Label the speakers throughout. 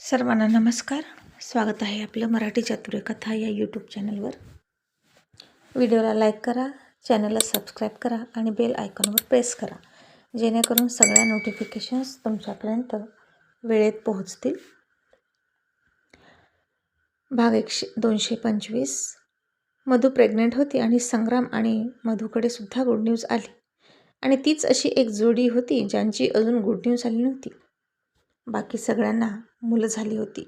Speaker 1: सर्वांना नमस्कार. स्वागत आहे आपलं मराठी चातुर्य कथा या यूट्यूब चॅनलवर. व्हिडिओला लाईक करा, चॅनलला सबस्क्राईब करा आणि बेल आयकॉनवर प्रेस करा, जेणेकरून सगळ्या नोटिफिकेशन्स तुमच्यापर्यंत वेळेत पोहोचतील. भाग 225. मधू प्रेग्नेंट होती आणि संग्राम आणि मधूकडे सुद्धा गुड न्यूज आली. आणि तीच अशी एक जोडी होती ज्यांची अजून गुड न्यूज आली नव्हती. बाकी सगळ्यांना मुलं झाली होती,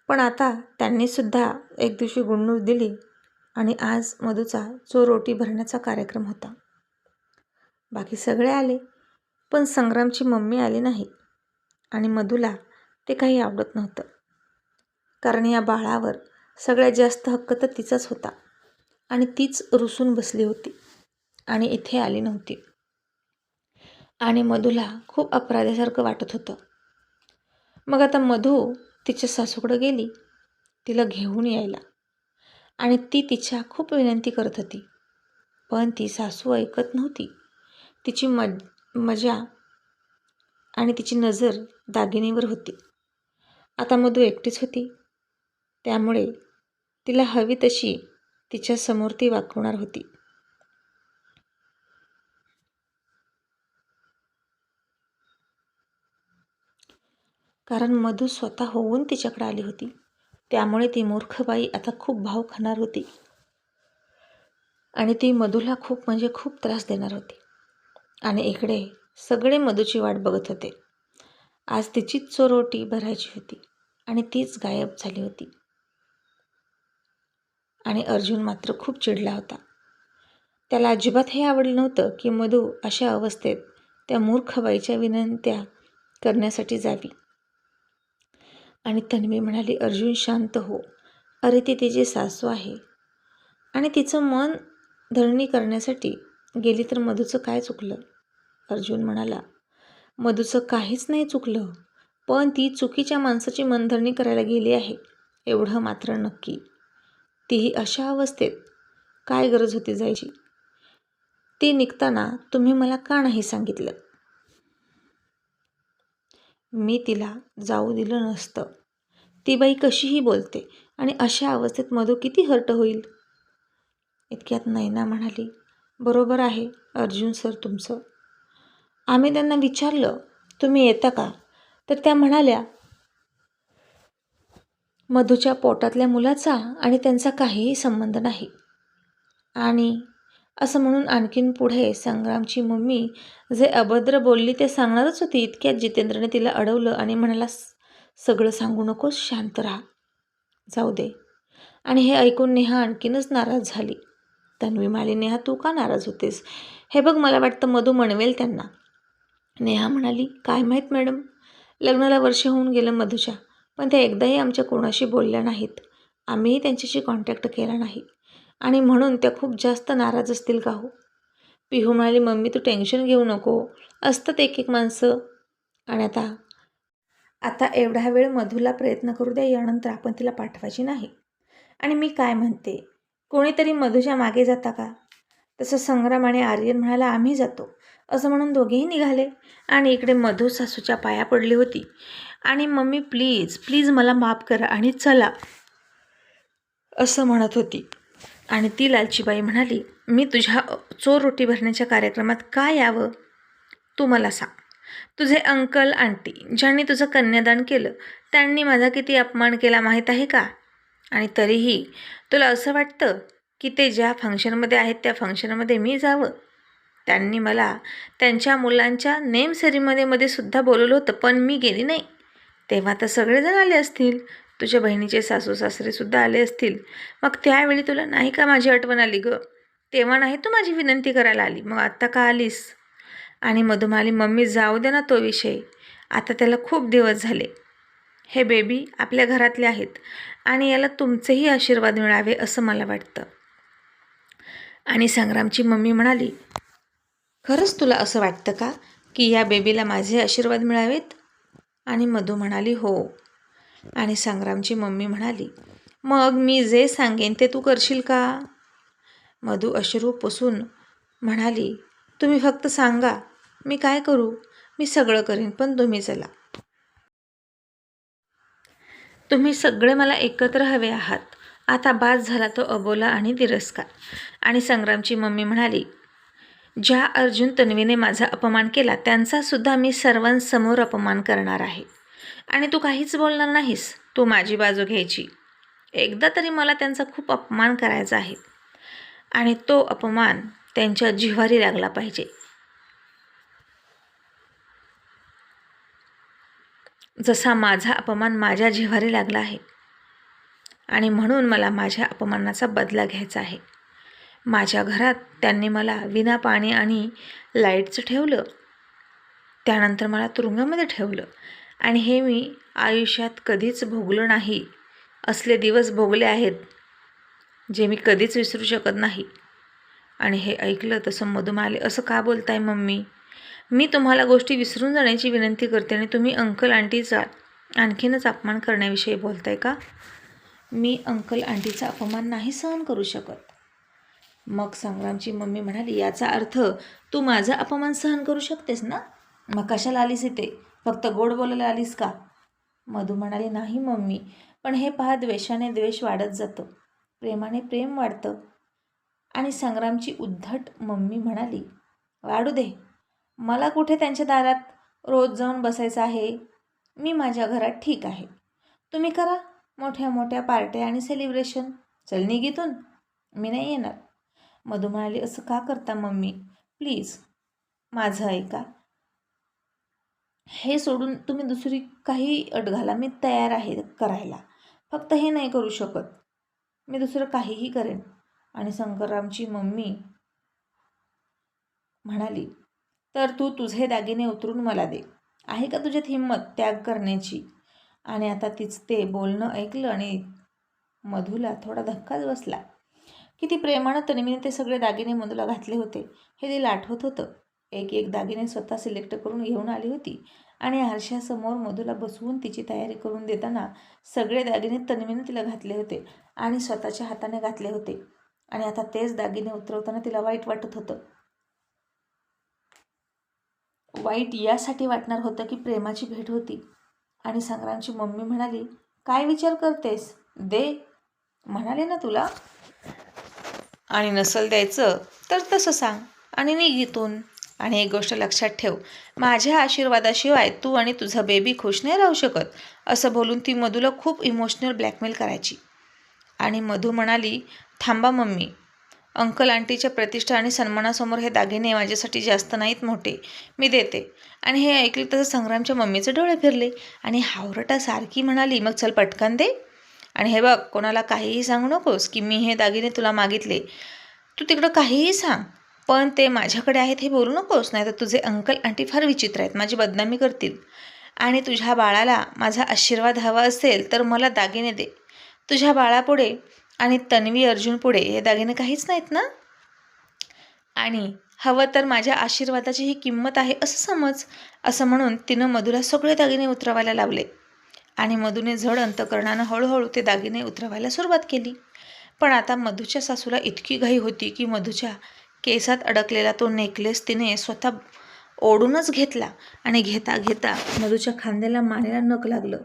Speaker 1: पण आता त्यांनी सुद्धा एक दिवशी गुड न्यूज दिली. आणि आज मधूचा चोरोटी भरण्याचा कार्यक्रम होता. बाकी सगळे आले, पण संग्रामची मम्मी आली नाही. आणि मधूला ते काही आवडत नव्हतं, कारण या बाळावर सगळ्यात जास्त हक्क तर तिचाच होता. आणि तीच रुसून बसली होती आणि इथे आली नव्हती. आणि मधूला खूप अपराध्यासारखं वाटत होतं. मग आता मधू तिच्या सासूकडे गेली तिला घेऊन यायला. आणि ती तिच्या खूप विनंती करत होती, पण ती सासू ऐकत नव्हती. तिची मजा आणि तिची नजर दागिनीवर होती. आता मधू एकटीच होती, त्यामुळे तिला हवी तशी तिच्यासमोर ती वागवणार होती. कारण मधू स्वतः होऊन तिच्याकडे आली होती, त्यामुळे ती मूर्ख बाई आता खूप भाव खाणार होती. आणि ती मधूला खूप खूप त्रास देणार होती. आणि इकडे सगळे मधूची वाट बघत होते. आज तिचीच चोरोटी भरायची होती आणि तीच गायब झाली होती. आणि अर्जुन मात्र खूप चिडला होता. त्याला अजिबात हे आवडलं नव्हतं की मधू अशा अवस्थेत त्या मूर्ख बाईच्या विनंत्या करण्यासाठी जावी. आणि तन्वी म्हणाली, अर्जुन शांत हो. अरे ती तिची सासू आहे आणि तिचं मन धरणी करण्यासाठी गेली तर मधूचं काय चुकलं? अर्जुन म्हणाला, मधूचं काहीच नाही चुकलं, पण ती चुकीच्या माणसाची मनधरणी करायला गेली आहे एवढं मात्र नक्की. तीही अशा अवस्थेत काय गरज होती जायची? ती निघताना तुम्ही मला का नाही सांगितलं? मी तिला जाऊ दिलं नसतं. ती बाई कशीही बोलते आणि अशा अवस्थेत मधू किती हर्ट होईल. इतक्यात नैना म्हणाली, बरोबर आहे अर्जुन सर तुमचं. आम्ही त्यांना विचारलं तुम्ही येता का, तर त्या म्हणाल्या मधूच्या पोटातल्या मुलाचा आणि त्यांचा काहीही संबंध नाही. आणि असं म्हणून आणखीन पुढे संग्रामची मम्मी जे अभद्र बोलली ते सांगणारच होती. इतक्यात जितेंद्रने तिला अडवलं आणि म्हणाला, सगळं सांगू नकोस, शांत राहा, जाऊ दे. आणि हे ऐकून नेहा आणखीनच नाराज झाली. तन्वी म्हणाली, नेहा तू का नाराज होतेस? हे बघ मला वाटतं मधू म्हणवेल त्यांना. नेहा म्हणाली, काय माहीत मॅडम, लग्नाला वर्ष होऊन गेलं मधूच्या, पण त्या एकदाही आमच्या कोणाशी बोलल्या नाहीत. आम्हीही त्यांच्याशी कॉन्टॅक्ट केला नाही आणि म्हणून त्या खूप जास्त नाराज असतील का हो? पिहू म्हणाली, मम्मी तू टेन्शन घेऊ नको, असतात एक एक माणसं. आणि आता एवढा वेळ मधूला प्रयत्न करू द्या, यानंतर आपण तिला पाठवायची नाही. आणि मी काय म्हणते, कोणीतरी मधूच्या मागे जाता का? तसं संग्राम आणि आर्यन म्हणाला, आम्ही जातो. असं म्हणून दोघेही निघाले. आणि इकडे मधू सासूच्या पाया पडली होती आणि मम्मी प्लीज प्लीज मला माफ करा आणि चला असं म्हणत होती. आणि ती लालचीबाई म्हणाली, मी तुझ्या चोरोटी भरण्याच्या कार्यक्रमात का यावं? तू मला सांग. तुझे अंकल आंटी ज्यांनी तुझं कन्यादान केलं त्यांनी माझा किती अपमान केला माहीत आहे का? आणि तरीही तुला असं वाटतं की ते ज्या फंक्शनमध्ये आहेत त्या फंक्शनमध्ये मी जावं? त्यांनी मला त्यांच्या मुलांच्या नेम सेरेमनीमध्ये सुद्धा बोलवलं होतं, पण मी गेली नाही. तेव्हा तर सगळेजण आले असतील, तुझ्या बहिणीचे सासू सासरेसुद्धा आले असतील. मग त्यावेळी तुला नाही का माझी आठवण आली गं? तेव्हा नाही तू माझी विनंती करायला आली, मग आत्ता का आलीस? आणि मधू म्हणाली, मम्मी जाऊ दे ना तो विषय, आता त्याला खूप दिवस झाले. हे बेबी आपल्या घरातले आहेत आणि याला तुमचेही आशीर्वाद मिळावे असं मला वाटतं. आणि संग्रामची मम्मी म्हणाली, खरंच तुला असं वाटतं का की या बेबीला माझे आशीर्वाद मिळावेत? आणि मधू म्हणाली, हो. आणि संग्रामची मम्मी म्हणाली, मग मी जे सांगेन ते तू करशील का? मधू अश्रू पुसून म्हणाली, तुम्ही फक्त सांगा, मी काय करू? मी सगळं करीन, पण तुम्ही चला. तुम्ही सगळे मला एकत्र हवे आहात. आता बास झाला तो अबोला आणि तिरस्कार. आणि संग्रामची मम्मी म्हणाली, ज्या अर्जुन तन्वीने माझा अपमान केला त्यांचा सुद्धा मी सर्वांसमोर अपमान करणार आहे. आणि तू काहीच बोलणार नाहीस. तू माझी बाजू घ्यायची. एकदा तरी मला त्यांचा खूप अपमान करायचा आहे आणि तो अपमान त्यांच्या जिव्हारी लागला पाहिजे. जसा माझा अपमान माझ्या जिव्हारी लागला आहे आणि म्हणून मला माझ्या अपमानाचा बदला घ्यायचा आहे. माझ्या घरात त्यांनी मला विना पाणी आणि लाईटचं ठेवलं. त्यानंतर मला तुरुंगामध्ये ठेवलं आणि हे मी आयुष्यात कधीच भोगलं नाही. असले दिवस भोगले आहेत जे मी कधीच विसरू शकत नाही. आणि हे ऐकलं तसं मधू म्हणाले, असं का बोलताय मम्मी? मी तुम्हाला गोष्टी विसरून जाण्याची विनंती करते आणि तुम्ही अंकल आंटीचा आणखीनच अपमान करण्याविषयी बोलताय का? मी अंकल आंटीचा अपमान नाही सहन करू शकत. मग संग्रामची मम्मी म्हणाली, याचा अर्थ तू माझा अपमान सहन करू शकतेस ना? मग कशाला आलीस इथे? फक्त गोड बोलायला आलीस का? मधू म्हणाली, नाही मम्मी, पण हे पहा, द्वेषाने द्वेष वाढत जातं, प्रेमाने प्रेम वाढतं. आणि संग्रामची उद्धट मम्मी म्हणाली, वाढू दे, मला कुठे त्यांच्या दारात रोज जाऊन बसायचं आहे. मी माझ्या घरात ठीक आहे. तुम्ही करा मोठ्या मोठ्या पार्ट्या आणि सेलिब्रेशन. चल निघितून, मी नाही येणार. मधू म्हणाली, असं का करता मम्मी? प्लीज माझं ऐका. हे सोडून तुम्ही दुसरी काही अट घाला, मी तयार आहे करायला. फक्त हे नाही करू शकत. मी दुसरं काहीही करेन. आणि संग्रामची मम्मी म्हणाली, तर तू तुझे दागिने उतरून मला दे. आहे का तुझ्यात हिंमत त्याग करण्याची? आणि आता तीच ते बोलणं ऐकलं आणि मधूला थोडा धक्काच बसला. किती प्रेमानं तन्वीने ते सगळे दागिने मधूला घातले होते हे तिला आठवत होतं. एक एक दागिने स्वतः सिलेक्ट करून घेऊन आली होती आणि आरशासमोर मधूला बसवून तिची तयारी करून देताना सगळे दागिने तन्वीने तिला घातले होते आणि स्वतःच्या हाताने घातले होते. आणि आता तेच दागिने उतरवताना तिला वाईट वाटत होतं. वाईट यासाठी वाटणार होतं की प्रेमाची भेट होती. आणि संग्रामची मम्मी म्हणाली, काय विचार करतेस? दे म्हणाले ना तुला. आणि नसल द्यायचं तर तसं सांग आणि निघितून. आणि एक गोष्ट लक्षात ठेव, माझ्या आशीर्वादाशिवाय तू आणि तुझा बेबी खुश नाही राहू शकत. असं बोलून ती मधूला खूप इमोशनल ब्लॅकमेल करायची. आणि मधू म्हणाली, थांबा मम्मी, अंकल आंटीच्या प्रतिष्ठा आणि सन्मानासमोर हे दागिने माझ्यासाठी जास्त नाहीत मोठे, मी देते. आणि हे ऐकले तसं संग्रामच्या मम्मीचे डोळे फिरले आणि हावरटा सारखी म्हणाली, मग चल पटकन दे. आणि हे बघ, कोणाला काहीही सांगू नकोस की मी हे दागिने तुला मागितले. तू तिकडं काहीही सांग, पण ते माझ्याकडे आहेत हे बोलू नकोस, नाही तर तुझे अंकल आंटी फार विचित्र आहेत, माझी बदनामी करतील. आणि तुझ्या बाळाला माझा आशीर्वाद हवा असेल तर मला दागिने दे. तुझ्या बाळापुढे आणि तन्वी अर्जुन पुढे हे दागिने काहीच नाहीत ना? आणि हवं तर माझ्या आशीर्वादाची ही किंमत आहे असं समज. असं म्हणून तिनं मधूला सगळे दागिने उतरवायला लावले. आणि मधूने जड अंतकरणानं हळूहळू ते दागिने उतरवायला सुरुवात केली. पण आता मधूच्या सासूला इतकी घाई होती की मधूच्या केसात अडकलेला तो नेकलेस तिने स्वतः ओढूनच घेतला. आणि घेता घेता मधूच्या खांद्याला मानेला नख लागलं.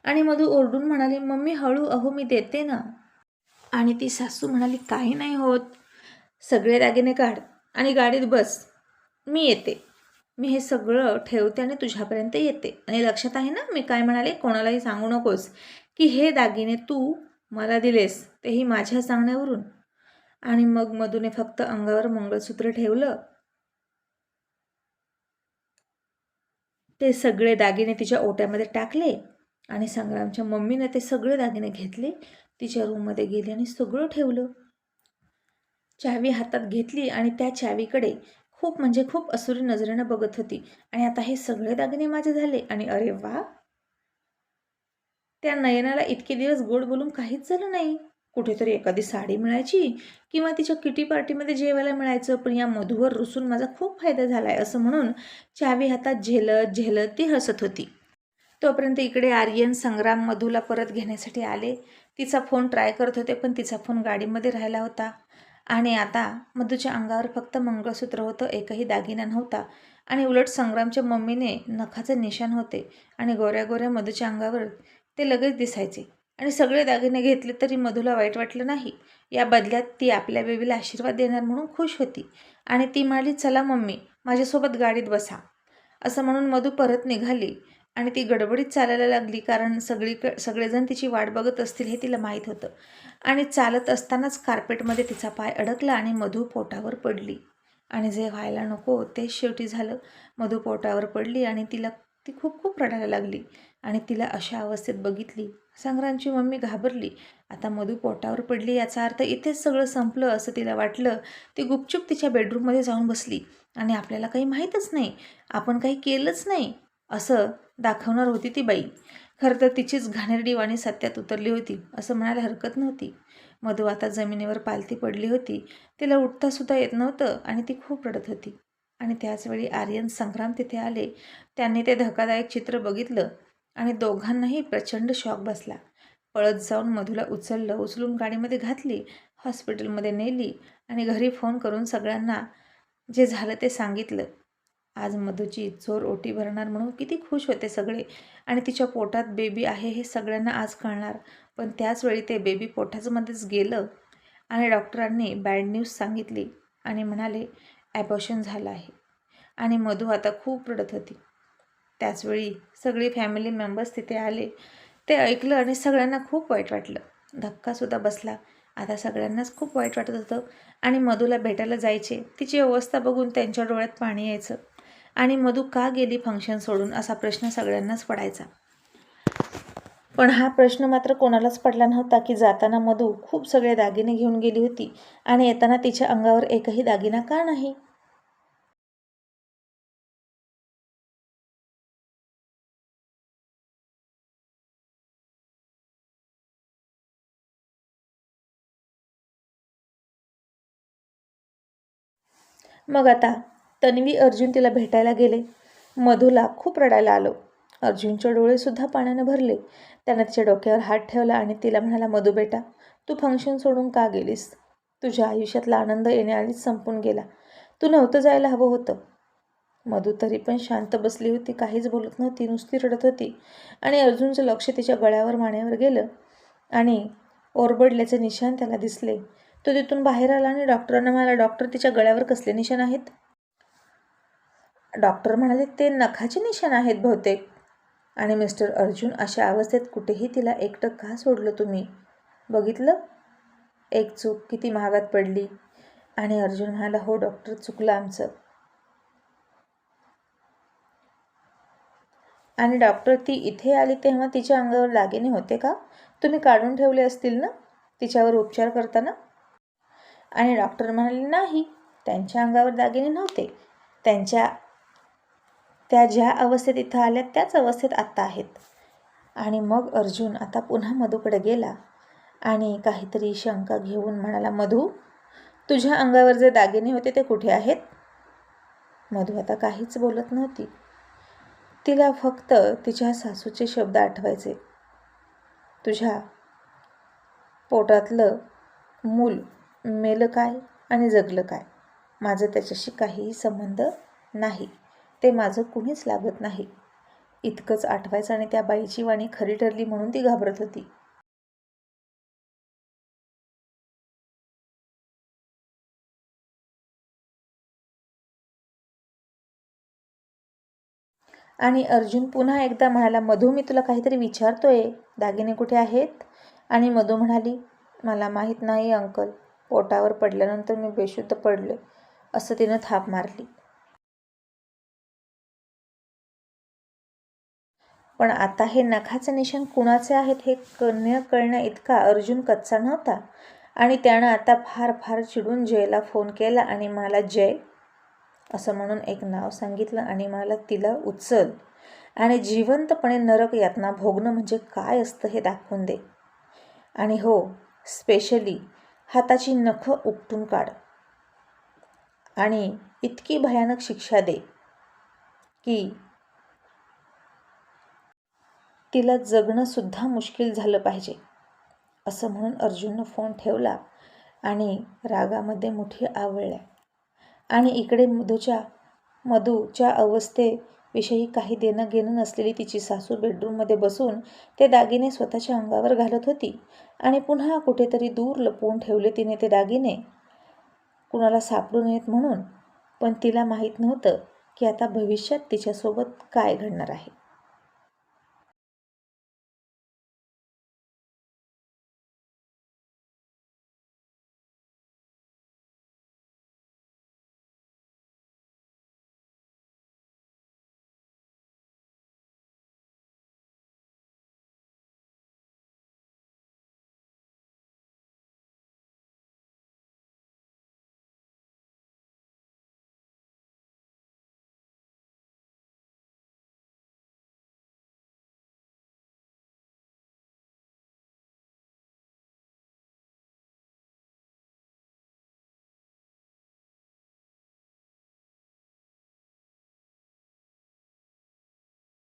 Speaker 1: आणि मधू ओरडून म्हणाली, मम्मी हळू, अहो मी देते ना. आणि ती सासू म्हणाली, काही नाही होत, सगळे दागिने काढ आणि गाडीत बस, मी येते. मी हे सगळं ठेवते आणि तुझ्यापर्यंत येते. आणि लक्षात आहे ना मी काय म्हणाले? कोणालाही सांगू नकोस की हे दागिने तू मला दिलेस, तेही माझ्या सांगण्यावरून. आणि मग मधूने फक्त अंगावर मंगळसूत्र ठेवलं. ते सगळे दागिने तिच्या ओट्यामध्ये टाकले आणि संग्रामच्या मम्मीने ते सगळे दागिने घेतले, तिच्या रूममध्ये गेली आणि सगळं ठेवलं. चावी हातात घेतली आणि त्या चावीकडे खूप म्हणजे खूप असुरी नजरेनं बघत होती. आणि आता हे सगळे दागिने माझे झाले आणि अरे वा, त्या नयनाला इतके दिवस गोड बोलून काहीच झालं नाही. कुठेतरी एखादी साडी मिळायची किंवा तिच्या किटी पार्टीमध्ये जेवायला मिळायचं, पण या मधूवर रुसून माझा खूप फायदा झालाय असं म्हणून चावी हातात झेलत झेलत ती हसत होती. तोपर्यंत इकडे आर्यन संग्राम मधूला परत घेण्यासाठी आले. तिचा फोन ट्राय करत होते पण तिचा फोन गाडीमध्ये राहिला होता. आणि आता मधूच्या अंगावर फक्त मंगळसूत्र होतं, एकही दागिना नव्हता. आणि उलट संग्रामच्या मम्मीने नखाचे निशाण होते आणि गोऱ्या गोऱ्या मधूच्या अंगावर ते लगेच दिसायचे आणि सगळे दागिने घेतले तरी मधूला वाईट वाटलं नाही. या बदल्यात ती आपल्या बेबीला आशीर्वाद देणार म्हणून खुश होती आणि ती म्हणाली, चला मम्मी, माझ्यासोबत गाडीत बसा. असं म्हणून मधू परत निघाली आणि ती गडबडीत चालायला लागली, कारण सगळेजण तिची वाट बघत असतील हे तिला माहीत होतं. आणि चालत असतानाच कार्पेटमध्ये तिचा पाय अडकला आणि मधू पोटावर पडली. आणि जे व्हायला नको तेच शेवटी झालं. मधू पोटावर पडली आणि ती खूप खूप रडायला लागली आणि तिला अशा अवस्थेत बघितली. संग्रामची मम्मी घाबरली. आता मधू पोटावर पडली याचा अर्थ इथेच सगळं संपलं असं तिला वाटलं. ती गुपचूप तिच्या बेडरूममध्ये जाऊन बसली आणि आपल्याला काही माहीतच नाही, आपण काही केलंच नाही असं दाखवणार होती ती बाई. खरं तर तिचीच घाणेरडी वाणी सत्यात उतरली होती असं म्हणायला हरकत नव्हती. मधू आता जमिनीवर पालथी पडली होती. तिला उठतासुद्धा येत नव्हतं आणि ती खूप रडत होती. आणि त्याचवेळी आर्यन, संग्राम तिथे आले. त्यांनी ते धक्कादायक चित्र बघितलं आणि दोघांनाही प्रचंड शॉक बसला. पळत जाऊन मधूला उचलून गाडीमध्ये घातली, हॉस्पिटलमध्ये नेली आणि घरी फोन करून सगळ्यांना जे झालं ते सांगितलं. आज मधूची चोर ओटी भरणार म्हणून किती खुश होते सगळे आणि तिच्या पोटात बेबी आहे हे सगळ्यांना आज कळणार. पण त्याचवेळी ते बेबी पोटामध्येच गेलं आणि डॉक्टरांनी बॅड न्यूज सांगितली आणि म्हणाले ॲबॉर्शन झालं आहे. आणि मधू आता खूप रडत होती. त्याचवेळी सगळे फॅमिली मेंबर्स तिथे आले. ते ऐकलं आणि सगळ्यांना खूप वाईट वाटलं. धक्कासुद्धा बसला. आता सगळ्यांनाच खूप वाईट वाटत होतं आणि मधूला भेटायला जायचे. तिची अवस्था बघून त्यांच्या डोळ्यात पाणी यायचं आणि मधू का गेली फंक्शन सोडून असा प्रश्न सगळ्यांनाच पडायचा. पण हा प्रश्न मात्र कोणालाच पडला नव्हता की जाताना मधू खूप सगळे दागिने घेऊन गेली होती आणि येताना तिच्या अंगावर एकही दागिना का नाही. मग आता तन्वी, अर्जुन तिला भेटायला गेले. मधूला खूप रडायला आलं. अर्जुनचे डोळेसुद्धा पाण्याने भरले. त्यानं तिच्या डोक्यावर हात ठेवला आणि तिला म्हणाला, मधू बेटा, तू फंक्शन सोडून का गेलीस? तुझ्या आयुष्यातला आनंद येण्याआधीच संपून गेला. तू नव्हतं जायला हवं होतं. मधू तरी पण शांत बसली होती, काहीच बोलत नव्हती, नुसती रडत होती. आणि अर्जुनचं लक्ष तिच्या गळ्यावर, मानेवर गेलं आणि ओरबडल्याचे निशाण त्याला दिसले. तो तिथून बाहेर आला आणि डॉक्टरांना म्हणाला, डॉक्टर, तिच्या गळ्यावर कसले निशाण आहेत? डॉक्टर म्हणाले, ते नखाचे निशाण आहेत बहुतेक. आणि मिस्टर अर्जुन, अशा अवस्थेत कुठेही तिला एकटं का सोडलं तुम्ही? बघितलं, एक चूक किती महागात पडली. आणि अर्जुन म्हणाला, हो डॉक्टर, चुकलं आमचं. आणि डॉक्टर, ती इथे आली तेव्हा तिच्या अंगावर दागिने होते का? तुम्ही काढून ठेवले असतील ना तिच्यावर उपचार करताना? आणि डॉक्टर म्हणाले, नाही, त्यांच्या अंगावर दागिने नव्हते. त्या ज्या अवस्थेत इथं आल्या त्याच अवस्थेत आत्ता आहेत. आणि मग अर्जुन आता पुन्हा मधूकडे गेला आणि काहीतरी शंका घेऊन म्हणाला, मधू, तुझ्या अंगावर जे दागिने होते ते कुठे आहेत? मधू आता काहीच बोलत नव्हती. तिला फक्त तिच्या सासूचे शब्द आठवायचे, तुझ्या पोटातलं मूल मेलं काय आणि जगलं काय, माझं त्याच्याशी काहीही संबंध नाही, ते माझं कुणीच लागत नाही, इतकंच आठवायचं. आणि त्या बाईची वाणी खरी ठरली म्हणून ती घाबरत होती. आणि अर्जुन पुन्हा एकदा म्हणाला, मधू, मी तुला काहीतरी विचारतोय, दागिने कुठे आहेत? आणि मधू म्हणाली, मला माहीत नाही अंकल, पोटावर पडल्यानंतर मी बेशुद्ध पडले, असं तिनं थाप मारली. पण आता हे नखाचे निशाण कुणाचे आहेत हे कळण्या इतका अर्जुन कच्चा नव्हता. आणि त्यानं आता फार फार चिडून जयला फोन केला आणि म्हणाला, जय, असं म्हणून एक नाव सांगितलं आणि म्हणाला, तिला उचल आणि जिवंतपणे नरक यातना भोगणं म्हणजे काय असतं हे दाखवून दे. आणि हो, स्पेशली हाताची नखं उपटून काढ आणि इतकी भयानक शिक्षा दे की तिला जगणंसुद्धा मुश्किल झालं पाहिजे. असं म्हणून अर्जुननं फोन ठेवला आणि रागामध्ये मुठी आवळल्या. आणि इकडे मधूच्या अवस्थेत विषयी काही देणं घेणं नसलेली तिची सासू बेडरूममध्ये बसून ते दागिने स्वतःच्या अंगावर घालत होती आणि पुन्हा कुठेतरी दूर लपवून ठेवले तिने ते दागिने, कुणाला सापडू नयेत म्हणून. पण तिला माहीत नव्हतं की आता भविष्यात तिच्यासोबत काय घडणार आहे.